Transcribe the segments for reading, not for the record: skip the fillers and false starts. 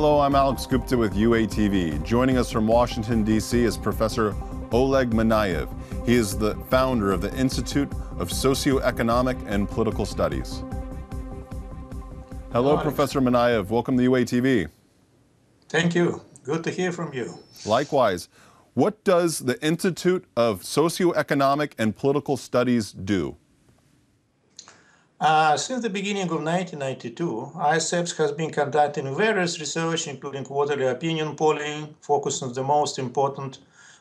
Hello, I'm Alex Gupta with UATV. Joining us from Washington, D.C. is Professor Oleg Manaev. He is the founder of the Institute of Socioeconomic and Political Studies. Hello, Professor Manaev. Welcome to UATV. Thank you. Good to hear from you. Likewise. What does the Institute of Socioeconomic and Political Studies do? Since the beginning of 1992, ISEPS has been conducting various research, including quarterly opinion polling, focused on the most important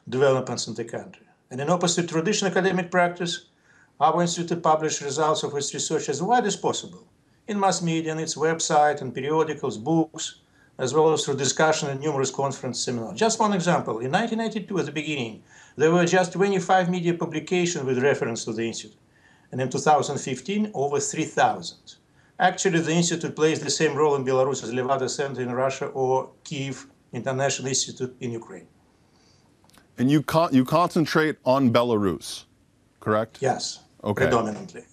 developments in the country. And in opposite to traditional academic practice, our institute published results of its research as wide as possible, in mass media, on its website, and periodicals, books, as well as through discussion and numerous conference seminars. Just one example, in 1992, at the beginning, there were just 25 media publications with reference to the institute. And in 2015, over 3,000. Actually, the institute plays the same role in Belarus as Levada Center in Russia or Kyiv International Institute in Ukraine. And you concentrate on Belarus, correct? Yes, okay. Predominantly.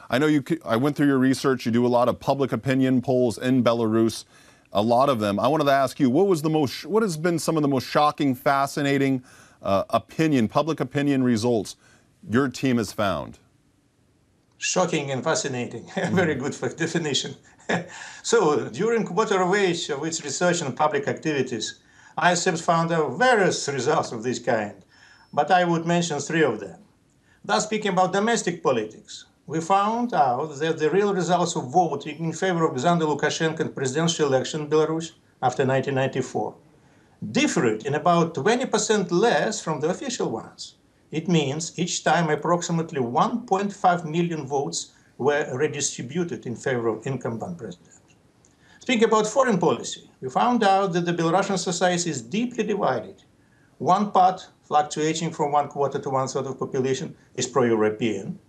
I know I went through your research. You do a lot of public opinion polls in Belarus, a lot of them. I wanted to ask you, what has been some of the most shocking, fascinating public opinion results your team has found? Shocking and fascinating. Very good definition. So, during quarter of age of its research and public activities, ISEPS found out various results of this kind, but I would mention three of them. Thus, speaking about domestic politics, we found out that the real results of voting in favor of Alexander Lukashenko's presidential election in Belarus after 1994 differed in about 20% less from the official ones. It means each time approximately 1.5 million votes were redistributed in favor of incumbent president. Speaking about foreign policy, we found out that the Belarusian society is deeply divided. One part, fluctuating from 1/4 to 1/3 of population, is pro-European,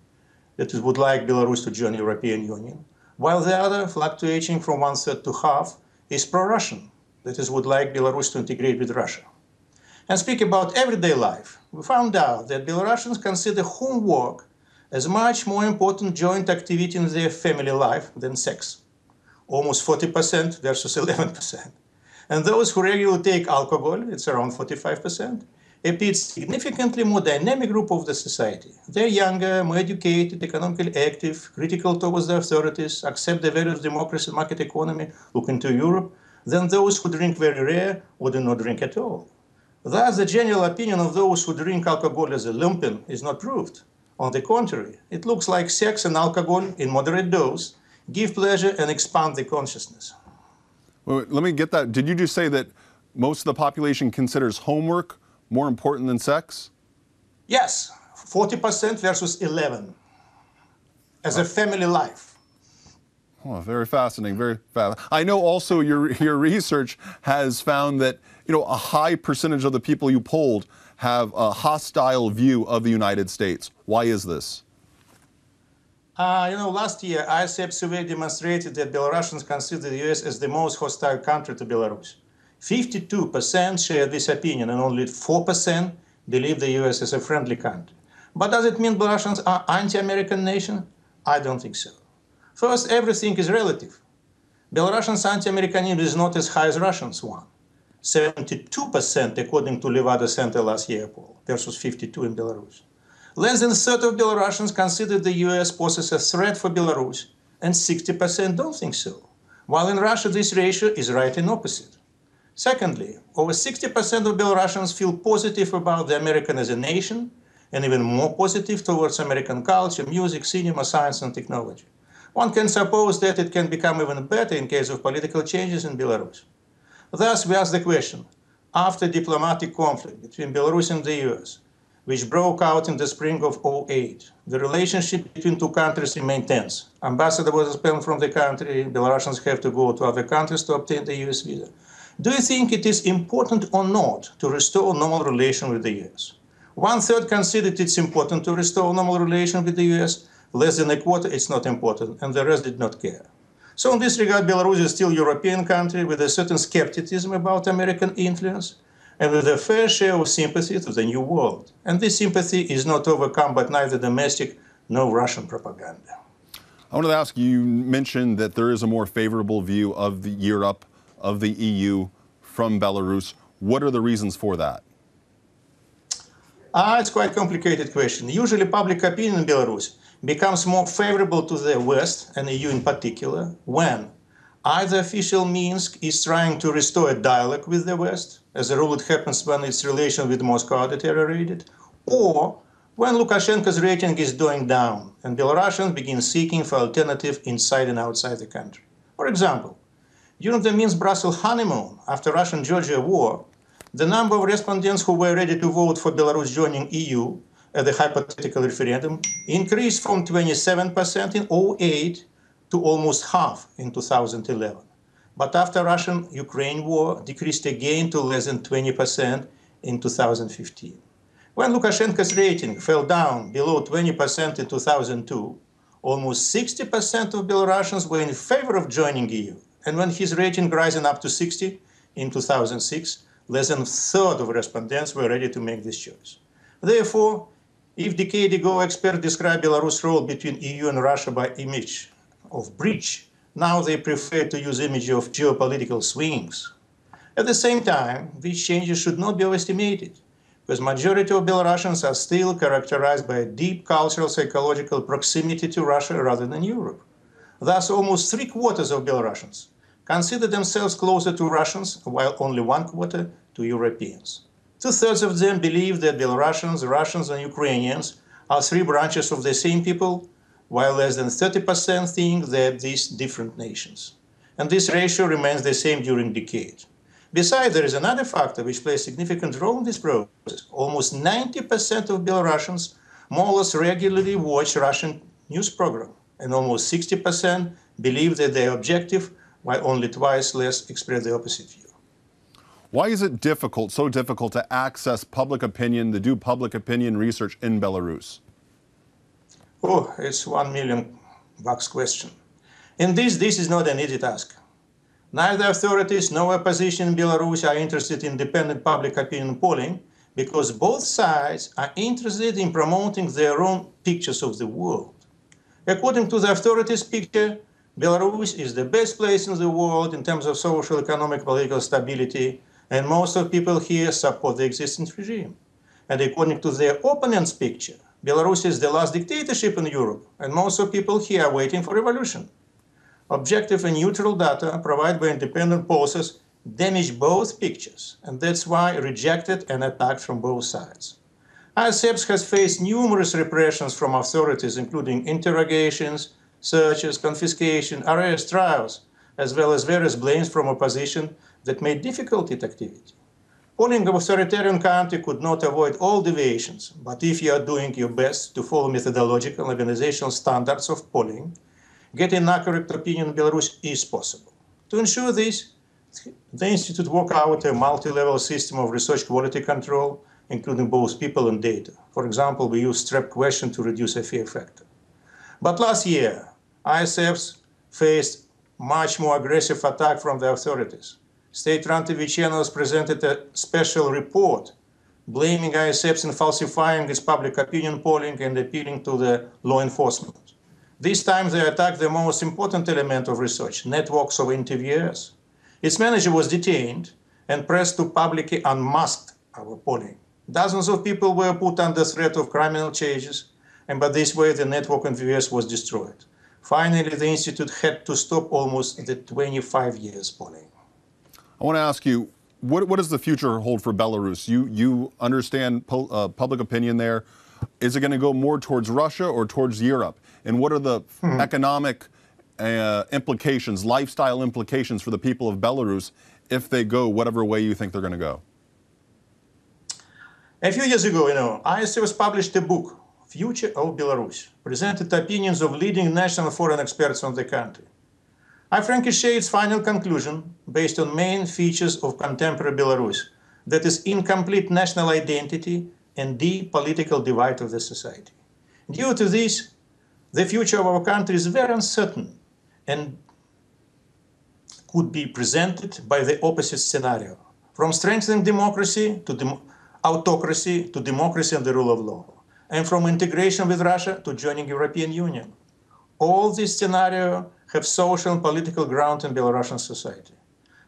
that is, would like Belarus to join the European Union, while the other, fluctuating from 1/3 to half, is pro-Russian, that is, would like Belarus to integrate with Russia. And speaking about everyday life, we found out that Belarusians consider homework as much more important joint activity in their family life than sex, almost 40% versus 11%. And those who regularly take alcohol, it's around 45%, appear significantly more dynamic group of the society. They're younger, more educated, economically active, critical towards the authorities, accept the values of democracy and market economy, look into Europe, than those who drink very rare or do not drink at all. Thus, the general opinion of those who drink alcohol as a lumpen is not proved. On the contrary, it looks like sex and alcohol in moderate dose give pleasure and expand the consciousness. Wait, let me get that. Did you just say that most of the population considers homework more important than sex? Yes, 40% versus 11% as a family life. Oh, very fascinating, very fascinating. I know also your research has found that a high percentage of the people you polled have a hostile view of the United States. Why is this? Last year, ISEP survey demonstrated that Belarusians consider the US as the most hostile country to Belarus. 52% share this opinion and only 4% believe the US is a friendly country. But does it mean Belarusians are anti-American nation? I don't think so. First, everything is relative. Belarusians' anti-Americanism is not as high as Russians' one. 72% according to Levada Center last year poll versus 52% in Belarus. Less than a third of Belarusians consider the US poses a threat for Belarus, and 60% don't think so. While in Russia, this ratio is right and opposite. Secondly, over 60% of Belarusians feel positive about the American as a nation, and even more positive towards American culture, music, cinema, science, and technology. One can suppose that it can become even better in case of political changes in Belarus. Thus, we ask the question, after diplomatic conflict between Belarus and the US, which broke out in the spring of 2008, the relationship between two countries remained tense. Ambassador was expelled from the country, Belarusians have to go to other countries to obtain the US visa. Do you think it is important or not to restore normal relation with the US? 1/3 considered it's important to restore normal relation with the US, less than a quarter it's not important, and the rest did not care. So in this regard, Belarus is still a European country with a certain skepticism about American influence and with a fair share of sympathy to the New World. And this sympathy is not overcome by neither domestic nor Russian propaganda. I wanted to ask you mentioned that there is a more favorable view of Europe of the EU from Belarus. What are the reasons for that? It's quite a complicated question. Usually public opinion in Belarus becomes more favorable to the West, and EU in particular, when either official Minsk is trying to restore a dialogue with the West, as a rule it happens when its relation with Moscow are deteriorated, or when Lukashenko's rating is going down and Belarusians begin seeking for alternative inside and outside the country. For example, during the Minsk-Brussels honeymoon after Russian-Georgia war, the number of respondents who were ready to vote for Belarus joining EU at the hypothetical referendum increased from 27% in 2008 to almost half in 2011. But after Russian-Ukraine war, decreased again to less than 20% in 2015. When Lukashenko's rating fell down below 20% in 2002, almost 60% of Belarusians were in favor of joining EU. And when his rating risen up to 60 in 2006, less than a third of respondents were ready to make this choice. Therefore, if a decade ago experts described Belarus' role between EU and Russia by image of bridge, now they prefer to use image of geopolitical swings. At the same time, these changes should not be overestimated, because majority of Belarusians are still characterized by a deep cultural, psychological proximity to Russia rather than Europe. Thus, almost 3/4 of Belarusians consider themselves closer to Russians, while only 1/4 to Europeans. 2/3 of them believe that Belarusians, Russians, and Ukrainians are three branches of the same people, while less than 30% think that these different nations. And this ratio remains the same during decades. Besides, there is another factor which plays a significant role in this process. Almost 90% of Belarusians more or less regularly watch Russian news program, and almost 60% believe that they are objective, while only twice less express the opposite view. Why is it difficult, so difficult, to access public opinion, to do public opinion research in Belarus? Oh, it's $1 million question. In this is not an easy task. Neither authorities nor opposition in Belarus are interested in independent public opinion polling, because both sides are interested in promoting their own pictures of the world. According to the authorities' picture, Belarus is the best place in the world in terms of social, economic, political stability, and most of people here support the existing regime. And according to their opponents' picture, Belarus is the last dictatorship in Europe, and most of people here are waiting for revolution. Objective and neutral data provided by independent pollsters damage both pictures, and that's why rejected and attacked from both sides. ISEPS has faced numerous repressions from authorities, including interrogations, searches, confiscation, arrest, trials, as well as various blames from opposition that made difficult its activity. Polling of authoritarian country could not avoid all deviations, but if you are doing your best to follow methodological and organizational standards of polling, getting accurate opinion in Belarus is possible. To ensure this, the Institute worked out a multi-level system of research quality control, including both people and data. For example, we used trap question to reduce a fear factor. But last year, ISFs faced much more aggressive attack from the authorities. State-run TV channels presented a special report blaming ISFs in falsifying its public opinion polling and appealing to the law enforcement. This time they attacked the most important element of research, networks of interviewers. Its manager was detained and pressed to publicly unmask our polling. Dozens of people were put under threat of criminal charges, and by this way the network of interviewers was destroyed. Finally, the Institute had to stop almost the 25 years polling. I want to ask you, what does the future hold for Belarus? You understand public opinion there. Is it going to go more towards Russia or towards Europe? And what are the economic implications, lifestyle implications for the people of Belarus if they go whatever way you think they're going to go? A few years ago, ISFs published a book, Future of Belarus, presented opinions of leading national and foreign experts on the country. I frankly share its final conclusion based on main features of contemporary Belarus, that is incomplete national identity and deep political divide of the society. Due to this, the future of our country is very uncertain and could be presented by the opposite scenario, from strengthening democracy to autocracy to democracy and the rule of law, and from integration with Russia to joining European Union. All these scenarios have social and political ground in Belarusian society.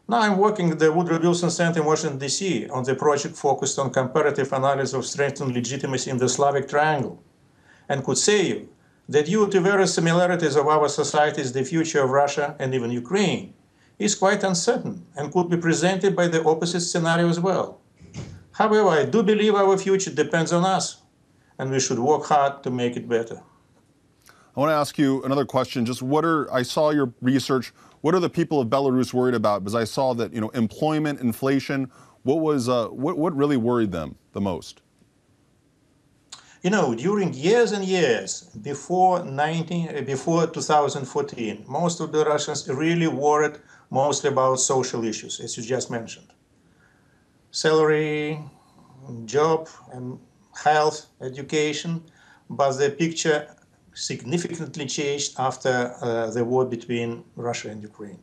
Now I'm working at the Woodrow Wilson Center in Washington, D.C. on the project focused on comparative analysis of strength and legitimacy in the Slavic triangle, and could say you that due to various similarities of our societies, the future of Russia and even Ukraine is quite uncertain and could be presented by the opposite scenario as well. However, I do believe our future depends on us, and we should work hard to make it better. I want to ask you another question. Just I saw your research. What are the people of Belarus worried about? Because I saw that, employment, inflation. What really worried them the most? During years and years before 2014, most of the Russians really worried mostly about social issues, as you just mentioned. Salary, job, and health, education, but the picture significantly changed after the war between Russia and Ukraine.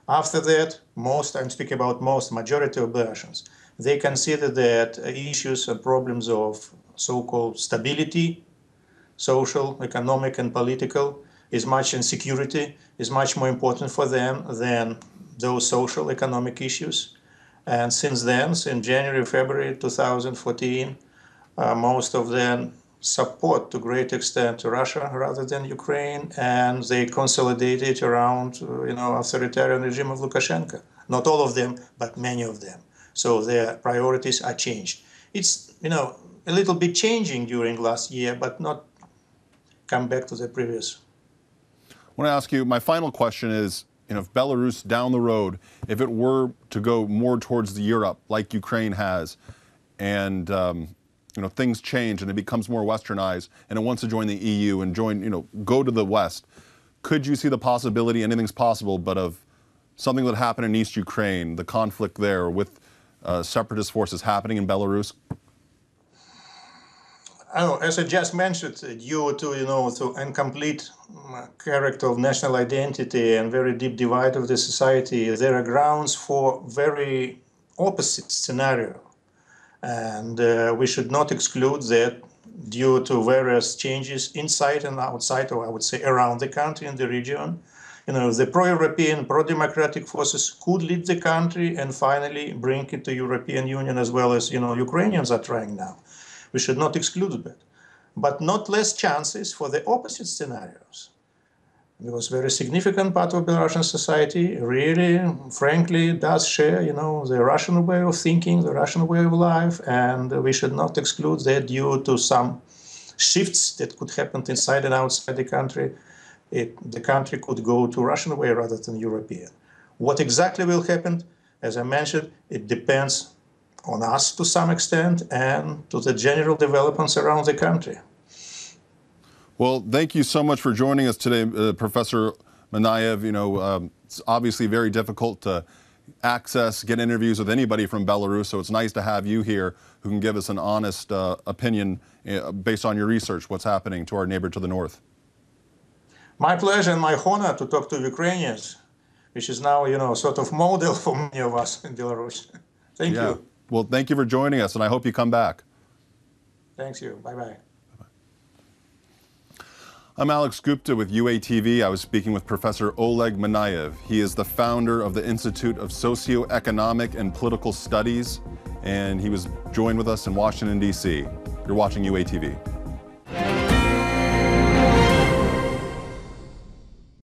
After that, I'm speaking about majority of Belarusians, they consider that issues and problems of so-called stability, social, economic, and political, and security is much more important for them than those social, economic issues. And since then, since January, February 2014, most of them support to a great extent Russia rather than Ukraine, and they consolidated around authoritarian regime of Lukashenko. Not all of them, but many of them. So their priorities are changed. It's a little bit changing during last year, but not come back to the previous. I want to ask you, my final question is, if Belarus down the road, if it were to go more towards Europe like Ukraine has, and things change and it becomes more westernized and it wants to join the EU and go to the West, could you see the possibility, anything's possible, but of something that happened in East Ukraine, the conflict there with separatist forces happening in Belarus? As I just mentioned, due to incomplete character of national identity and very deep divide of the society, there are grounds for very opposite scenario. And we should not exclude that due to various changes inside and outside, or I would say around the country and the region. The pro-European, pro-democratic forces could lead the country and finally bring it to European Union, as well as, Ukrainians are trying now. We should not exclude that. But not less chances for the opposite scenarios. Because very significant part of Belarusian society really, frankly, does share, the Russian way of thinking, the Russian way of life, and we should not exclude that due to some shifts that could happen inside and outside the country. The country could go to Russian way rather than European. What exactly will happen, as I mentioned, it depends on us to some extent and to the general developments around the country. Well, thank you so much for joining us today, Professor Manaev. It's obviously very difficult to get interviews with anybody from Belarus, so it's nice to have you here who can give us an honest opinion based on your research, what's happening to our neighbor to the north. My pleasure and my honor to talk to Ukrainians, which is now, sort of model for many of us in Belarus. Thank you. Well, thank you for joining us, and I hope you come back. Thanks you. Bye-bye. I'm Alex Gupta with UATV. I was speaking with Professor Oleg Manaev. He is the founder of the Institute of Socioeconomic and Political Studies, and he was joined with us in Washington, D.C. You're watching UATV.